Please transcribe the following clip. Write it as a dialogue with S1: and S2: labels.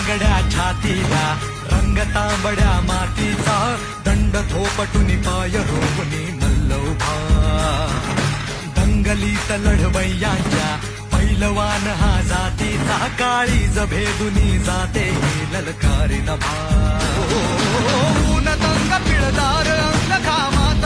S1: बांगड्या छातीला रंग तांबड्या मातीचा दंड थोपटुनी पाय रोवुनी मल्ल उभा दंगलीत लढवय्यांच्या पैलवान हा जातीचा काळीज भेदुनी जाते ललकारी नभा ऊन तंग पिळदार अंग घामात